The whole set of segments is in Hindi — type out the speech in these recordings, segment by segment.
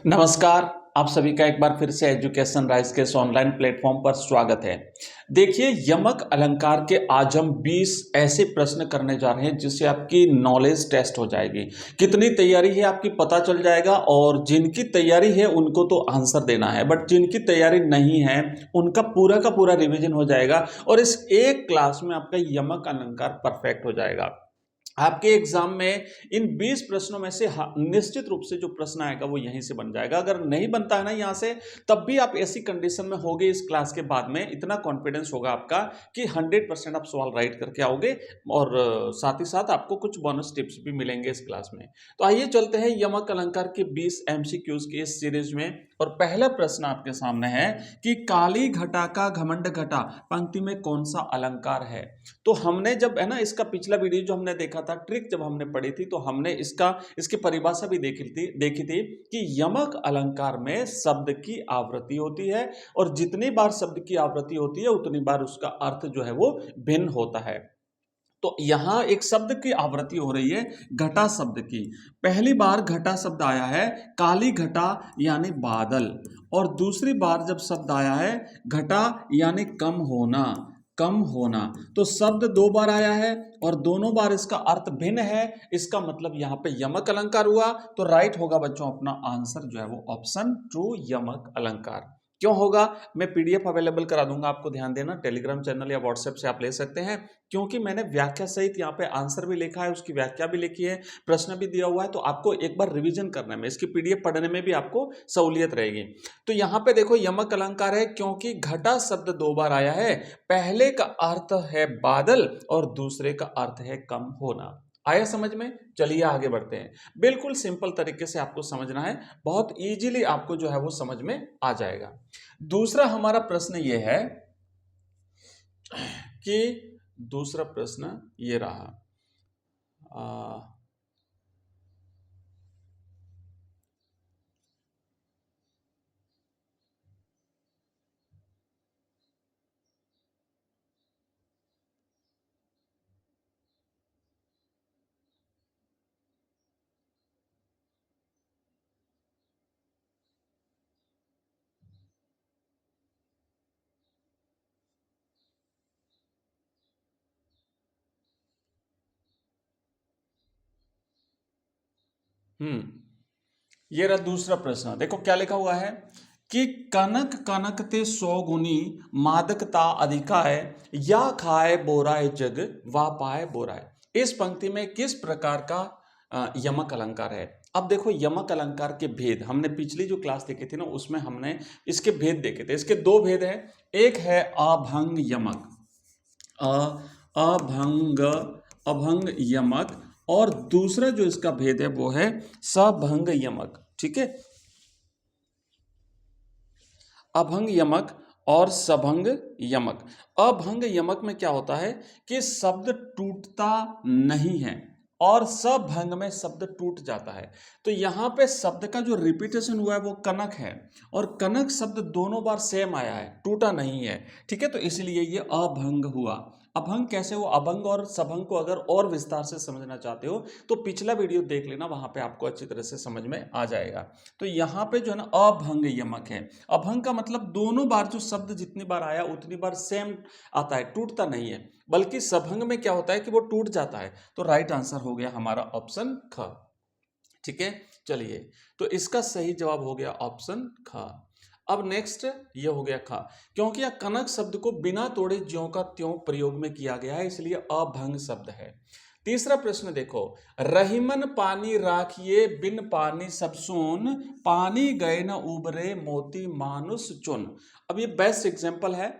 नमस्कार। आप सभी का एक बार फिर से एजुकेशन राइज के इस ऑनलाइन प्लेटफॉर्म पर स्वागत है। देखिए, यमक अलंकार के आज हम 20 ऐसे प्रश्न करने जा रहे हैं जिससे आपकी नॉलेज टेस्ट हो जाएगी। कितनी तैयारी है आपकी पता चल जाएगा, और जिनकी तैयारी है उनको तो आंसर देना है, बट जिनकी तैयारी नहीं है उनका पूरा का पूरा रिवीजन हो जाएगा और इस एक क्लास में आपका यमक अलंकार परफेक्ट हो जाएगा। आपके एग्जाम में इन 20 प्रश्नों में से निश्चित रूप से जो प्रश्न आएगा वो यहीं से बन जाएगा। अगर नहीं बनता है ना यहां से, तब भी आप ऐसी कंडीशन में होगे इस क्लास के बाद में, इतना कॉन्फिडेंस होगा आपका कि 100% आप सवाल राइट करके आओगे। और साथ ही साथ आपको कुछ बोनस टिप्स भी मिलेंगे इस क्लास में। तो आइए चलते हैं यमक अलंकार के 20 एमसीक्यूज की इस सीरीज में। और पहला प्रश्न आपके सामने है कि काली घटा का घमंड घटा पंक्ति में कौन सा अलंकार है। तो हमने जब है ना इसका पिछला वीडियो जो हमने देखा था, ट्रिक जब हमने पढ़ी थी, तो हमने इसकी परिभाषा भी देखी थी कि यमक अलंकार में शब्द की आवृत्ति होती है, और जितनी बार शब्द की आवृत्ति होती है उतनी बार उसका अर्थ जो है वो भिन्न होता है। तो यहां एक शब्द की आवृत्ति हो रही है घटा शब्द की। पहली बार घटा शब्द आया है काली घटा यानी बादल, और दूसरी बार जब शब्द आया है घटा यानी कम होना। कम होना, तो शब्द दो बार आया है और दोनों बार इसका अर्थ भिन्न है। इसका मतलब यहां पे यमक अलंकार हुआ। तो राइट होगा बच्चों अपना आंसर जो है वो ऑप्शन 2 यमक अलंकार। क्यों होगा, मैं पीडीएफ अवेलेबल करा दूंगा आपको, ध्यान देना। टेलीग्राम चैनल या व्हाट्सएप से आप ले सकते हैं, क्योंकि मैंने व्याख्या सहित यहाँ पे आंसर भी लिखा है, उसकी व्याख्या भी लिखी है, प्रश्न भी दिया हुआ है। तो आपको एक बार रिवीजन करने में, इसकी पीडीएफ पढ़ने में भी आपको सहूलियत रहेगी। तो यहाँ पे देखो यमक अलंकार है क्योंकि घटा शब्द दो बार आया है। पहले का अर्थ है बादल और दूसरे का अर्थ है कम होना। आया समझ में? चलिए आगे बढ़ते हैं। बिल्कुल सिंपल तरीके से आपको समझना है, बहुत इजीली आपको जो है वो समझ में आ जाएगा। दूसरा हमारा प्रश्न ये है कि दूसरा प्रश्न ये रहा, ये रहा दूसरा प्रश्न। देखो क्या लिखा हुआ है कि कनक कनक ते 100 गुनी मादकता अधिकाय, या खाए बोराए जग वा पाए बोराए। इस पंक्ति में किस प्रकार का यमक अलंकार है। अब देखो यमक अलंकार के भेद हमने पिछली जो क्लास देखी थी ना, उसमें हमने इसके भेद देखे थे। इसके दो भेद हैं, एक है अभंग यमक, अभंग अभंग यमक, और दूसरा जो इसका भेद है वो है सभंग यमक। ठीक है, अभंग यमक और सभंग यमक। अभंग यमक में क्या होता है कि शब्द टूटता नहीं है, और सभंग में शब्द टूट जाता है। तो यहां पे शब्द का जो रिपीटेशन हुआ है वो कनक है, और कनक शब्द दोनों बार सेम आया है, टूटा नहीं है। ठीक है, तो इसलिए ये अभंग हुआ। अभंग कैसे हो, अभंग और सभंग को अगर और विस्तार से समझना चाहते हो तो पिछला वीडियो देख लेना, वहां पे आपको अच्छी तरह से समझ में आ जाएगा। तो यहाँ पे जो है ना अभंग यमक है। अभंग का मतलब दोनों बार जो शब्द जितनी बार आया उतनी बार सेम आता है, टूटता नहीं है। बल्कि सभंग में क्या होता है कि वो टूट जाता है। तो राइट आंसर हो गया हमारा ऑप्शन ख। ठीक है, चलिए, तो इसका सही जवाब हो गया ऑप्शन ख। अब नेक्स्ट ये हो गया खा, क्योंकि यह कनक शब्द को बिना तोड़े ज्यों का त्यों प्रयोग में किया गया है, इसलिए अभंग शब्द है। तीसरा प्रश्न देखो, रहीमन पानी राखिए बिन पानी सब सोन, पानी गए न उबरे मोती मानुष चुन। अब ये बेस्ट एग्जांपल है,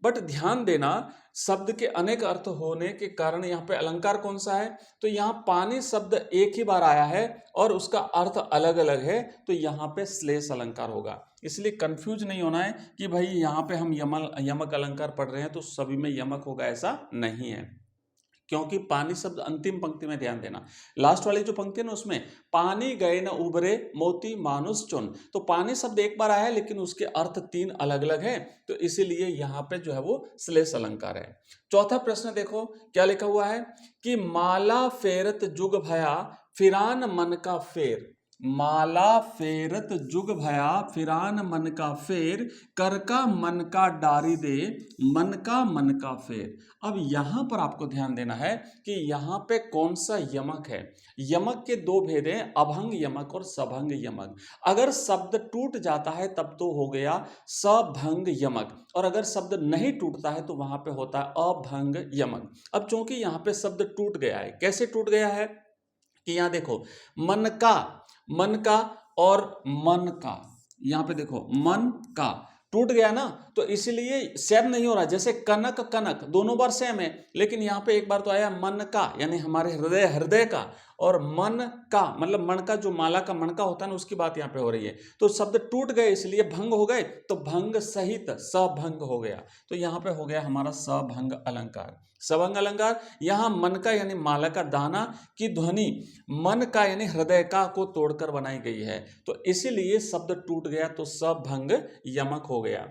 बट ध्यान देना शब्द के अनेक अर्थ होने के कारण यहाँ पे अलंकार कौन सा है। तो यहाँ पानी शब्द एक ही बार आया है और उसका अर्थ अलग अलग है, तो यहाँ पे श्लेष अलंकार होगा। इसलिए कंफ्यूज नहीं होना है कि भाई यहाँ पे हम यमक अलंकार पढ़ रहे हैं तो सभी में यमक होगा, ऐसा नहीं है। क्योंकि पानी शब्द अंतिम पंक्ति में, ध्यान देना लास्ट वाली जो पंक्ति है ना, उसमें पानी गए न उबरे मोती मानुष चुन। तो पानी शब्द एक बार आया है लेकिन उसके अर्थ तीन अलग अलग हैं, तो इसीलिए यहाँ पे जो है वो श्लेष अलंकार है। चौथा प्रश्न देखो क्या लिखा हुआ है कि माला फेरत जुग भया फिरान मन का फेर। माला फेरत जुग भया, फिरान मन का फेर, कर का मन का डारी दे, मन का फेर। अब यहां पर आपको ध्यान देना है कि यहां पे कौन सा यमक है। यमक के दो भेद हैं, अभंग यमक और सभंग यमक। अगर शब्द टूट जाता है तब तो हो गया सभंग यमक, और अगर शब्द नहीं टूटता है तो वहां पे होता है अभंग यमक। अब चूंकि यहां पे शब्द टूट गया है, कैसे टूट गया है कि यहां देखो मन का और मन का, यहां पे देखो मन का टूट गया ना, तो इसलिए सेम नहीं हो रहा। जैसे कनक कनक दोनों बार सेम है, लेकिन यहां पे एक बार तो आया मन का, यानी हमारे हृदय हृदय का, और मन का मतलब मन का, जो माला का मन का होता है ना, उसकी बात यहां पे हो रही है। तो शब्द टूट गए इसलिए भंग हो गए, तो भंग सहित सभंग हो गया। तो यहां पे हो गया हमारा सभंग अलंकार। सभंग अलंकार यहां मन का यानी माला का दाना की ध्वनि मन का यानी हृदय का को तोड़कर बनाई गई है, तो इसीलिए शब्द टूट गया, तो सभंग यमक हो गया।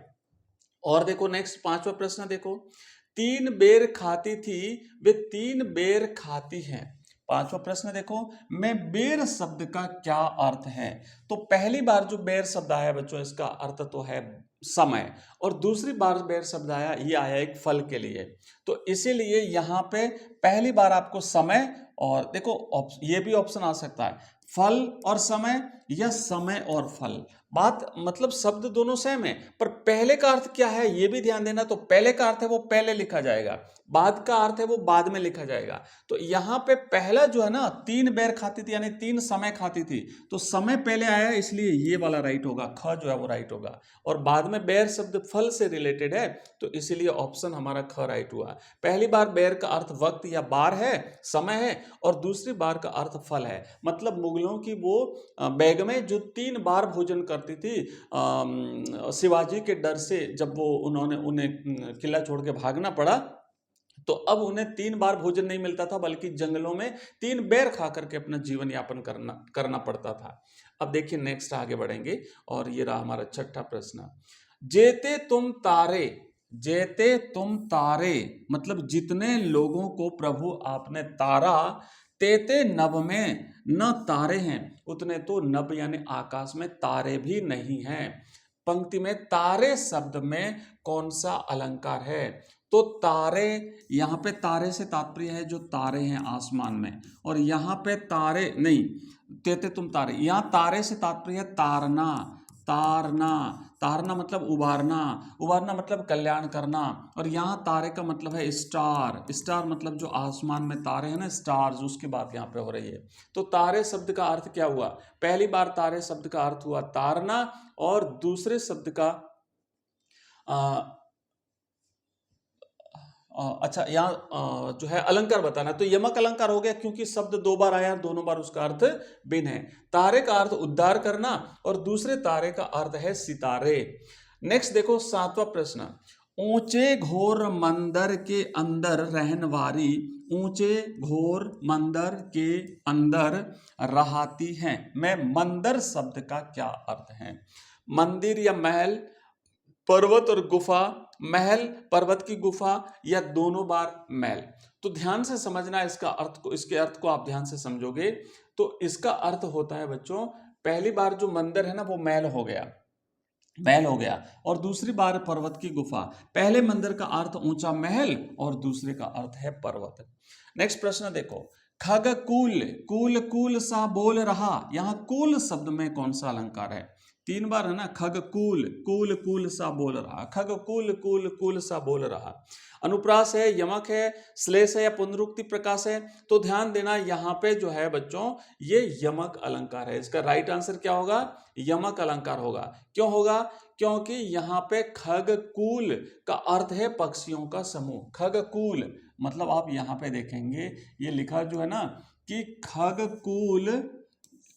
और देखो नेक्स्ट पांचवा प्रश्न देखो, तीन बेर खाती थी वे तीन बेर खाती हैं। पांचवा प्रश्न देखो, मैं बेर शब्द का क्या अर्थ है। तो पहली बार जो बेर शब्द आया बच्चों, इसका अर्थ तो है समय, और दूसरी बार बेर शब्द आया, ये आया एक फल के लिए। तो इसीलिए यहां पे पहली बार आपको समय, और देखो ये भी ऑप्शन आ सकता है फल और समय या समय और फल। बात मतलब शब्द दोनों सेम है, पर पहले का अर्थ क्या है ये भी ध्यान देना। तो पहले का अर्थ है वो पहले लिखा जाएगा, बाद का अर्थ है वो बाद में लिखा जाएगा। तो यहां पे पहला जो है ना, तीन बेर खाती थी यानी तीन समय खाती थी, तो समय पहले आया इसलिए ये वाला राइट होगा, ख जो है वो राइट होगा। और बाद में बेर शब्द फल से रिलेटेड है, तो इसीलिए ऑप्शन हमारा ख राइट हुआ। पहली बार बेर का अर्थ वक्त या बार है, समय है, और दूसरी बार का अर्थ फल है। मतलब मुगलों की वो बेगमें जो 3 बार भोजन करती थी शिवाजी के डर से, जब वो उन्हें किला छोड़ के भागना पड़ा, तो अब उन्हें 3 बार भोजन नहीं मिलता था, बल्कि जंगलों में 3 बेर खा करके अपना जीवन यापन करना पड़ता था। अब देखिए नेक्स्ट आगे बढ़ेंगे, और ये रहा हमारा छठा प्रश्न। जेते तुम तारे, जेते तुम तारे मतलब जितने लोगों को प्रभु आपने तारा, तेते नभ में न तारे हैं, उतने तो नभ यानी आकाश में तारे भी नहीं हैं। पंक्ति में तारे शब्द में कौन सा अलंकार है। तो तारे, यहां पे तारे से तात्पर्य है जो तारे हैं आसमान में, और यहां पे तारे नहीं, तेते तुम तारे, यहां तारे से तात्पर्य है तारना, तारना, तारना मतलब उबारना, उबारना मतलब कल्याण करना। और यहाँ तारे का मतलब है स्टार, स्टार मतलब जो आसमान में तारे हैं ना, स्टार्स, उसकी बात यहाँ पे हो रही है। तो तारे शब्द का अर्थ क्या हुआ, पहली बार तारे शब्द का अर्थ हुआ तारना, और दूसरे शब्द का अच्छा यहाँ जो है अलंकार बताना, तो यमक अलंकार हो गया, क्योंकि शब्द 2 बार आया, दोनों बार उसका अर्थ भिन्न है। तारे का अर्थ उद्धार करना, और दूसरे तारे का अर्थ है सितारे। नेक्स्ट देखो 7वां प्रश्न, ऊंचे घोर मंदिर के अंदर रहनवारी, ऊंचे घोर मंदिर के अंदर रहाती हैं। मैं मंदिर शब्द का क्या अर्थ है। मंदिर या महल, पर्वत और गुफा, महल पर्वत की गुफा, या दोनों बार महल। तो ध्यान से समझना इसका अर्थ को, इसके अर्थ को आप ध्यान से समझोगे तो इसका अर्थ होता है बच्चों, पहली बार जो मंदिर है ना वो महल हो गया, महल हो गया, और दूसरी बार पर्वत की गुफा। पहले मंदिर का अर्थ ऊंचा महल, और दूसरे का अर्थ है पर्वत। नेक्स्ट प्रश्न देखो, खग कूल, कूल कूल सा बोल रहा, यहां कूल शब्द में कौन सा अलंकार है। 3 बार है ना, खग कूल, कूल कूल सा बोल रहा, खग कूल कूल कूल सा बोल रहा। अनुप्रास है, यमक है, श्लेष है, या पुनरुक्ति प्रकाश है। तो ध्यान देना यहाँ पे जो है बच्चों, ये यमक अलंकार है। इसका राइट आंसर क्या होगा, यमक अलंकार होगा। क्यों होगा, क्योंकि यहाँ पे खगकूल का अर्थ है पक्षियों का समूह। खगकूल मतलब आप यहाँ पे देखेंगे ये लिखा जो है ना कि खगकूल,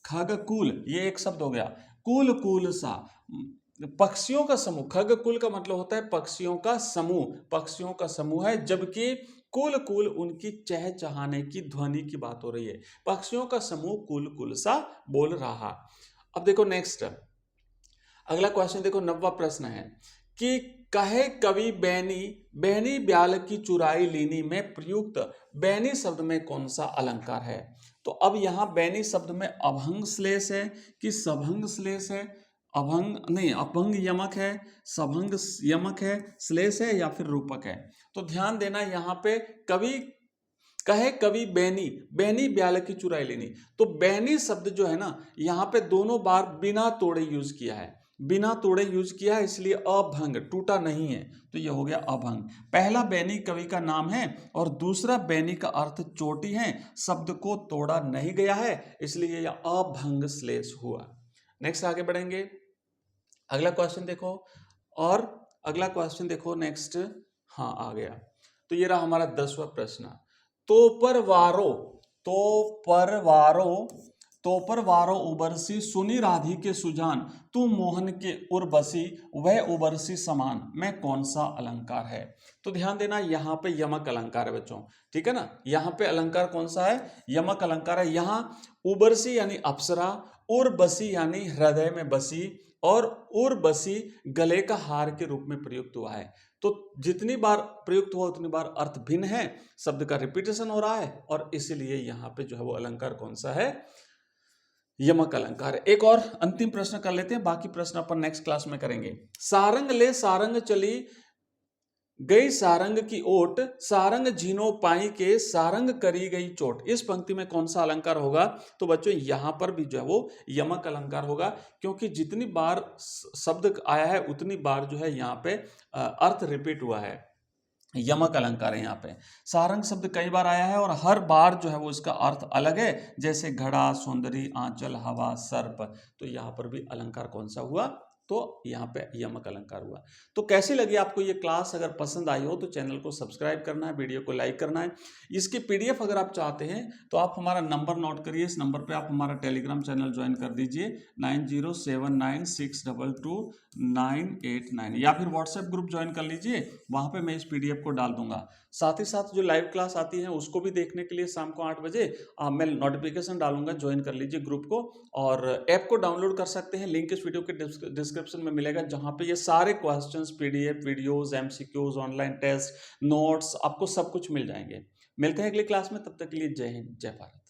खगकूल ये एक शब्द हो गया, कुल कुल सा पक्षियों का समूह। खगकुल का मतलब होता है पक्षियों का समूह, पक्षियों का समूह है, जबकि कुल कुल उनकी चहचहाने की ध्वनि की बात हो रही है। पक्षियों का समूह कुल कुल सा बोल रहा। अब देखो नेक्स्ट अगला क्वेश्चन देखो, 9वां प्रश्न है कि कहे कवि बैनी, बैनी ब्याल की चुराई लीनी में प्रयुक्त बैनी शब्द में कौन सा अलंकार है। तो अब यहाँ बैनी शब्द में अभंग श्लेष है कि सभंग श्लेष है? अभंग नहीं, अपंग यमक है, सभंग यमक है, श्लेष है या फिर रूपक है? तो ध्यान देना यहाँ पे कवि कहे कवि बैनी, बैनी ब्याल की चुराई लेनी। तो बैनी शब्द जो है ना यहाँ पे दोनों बार बिना तोड़े यूज किया है, बिना तोड़े यूज किया है, इसलिए अभंग, टूटा नहीं है, तो ये हो गया अभंग। पहला बैनी कवि का नाम है और दूसरा बैनी का अर्थ चोटी है, शब्द को तोड़ा नहीं गया है, इसलिए यह अभंग श्लेष हुआ। नेक्स्ट आगे बढ़ेंगे, अगला क्वेश्चन देखो, और अगला क्वेश्चन देखो नेक्स्ट। हाँ आ गया, तो ये रहा हमारा 10वां प्रश्न। तो पर वारो उबरसी सुनी राधी के सुजान, तू मोहन के उर्वशी वह उबरसी समान, मैं कौन सा अलंकार है? तो ध्यान देना यहाँ पे यमक अलंकार है बच्चों, ठीक है ना। यहाँ पे अलंकार कौन सा है? यमक अलंकार है। यहाँ उबरसी यानी अप्सरा, उर्वशी यानी हृदय में बसी, और उर्वशी गले का हार के रूप में प्रयुक्त हुआ है। तो जितनी बार प्रयुक्त हुआ उतनी बार अर्थ भिन्न है, शब्द का रिपीटेशन हो रहा है, और इसीलिए यहाँ पे जो है वो अलंकार कौन सा है? यमक अलंकार है। एक और अंतिम प्रश्न कर लेते हैं, बाकी प्रश्न अपन नेक्स्ट क्लास में करेंगे। सारंग ले सारंग चली गई सारंग की ओट, सारंग झीनो पाई के सारंग करी गई चोट। इस पंक्ति में कौन सा अलंकार होगा? तो बच्चों यहां पर भी जो है वो यमक अलंकार होगा, क्योंकि जितनी बार शब्द आया है उतनी बार जो है यहाँ पे अर्थ रिपीट हुआ है। यमक अलंकार है। यहाँ पे सारंग शब्द कई बार आया है और हर बार जो है वो इसका अर्थ अलग है, जैसे घड़ा, सुंदरी, आंचल, हवा, सर्प। तो यहाँ पर भी अलंकार कौन सा हुआ? तो यहाँ पे यमक अलंकार हुआ। तो कैसी लगी आपको ये क्लास? अगर पसंद आई हो तो चैनल को सब्सक्राइब करना है, वीडियो को लाइक करना है। इसकी पीडीएफ अगर आप चाहते हैं तो आप हमारा नंबर नोट करिए, इस नंबर पे आप हमारा टेलीग्राम चैनल ज्वाइन कर दीजिए 9079622989, या फिर व्हाट्सएप ग्रुप ज्वाइन कर लीजिए, वहाँ पे मैं इस पीडीएफ को डाल दूंगा। साथ ही साथ जो लाइव क्लास आती है उसको भी देखने के लिए शाम को 8 बजे मैं नोटिफिकेशन डालूंगा, ज्वाइन कर लीजिए ग्रुप को। और ऐप को डाउनलोड कर सकते हैं, लिंक इस वीडियो के डिस्क्रिप्शन में मिलेगा, जहां पे ये सारे questions, PDF, videos, MCQs, online test, notes, आपको सब कुछ मिल जाएंगे। मिलते हैं अगली क्लास में, तब तक के लिए जय हिंद, जय भारत।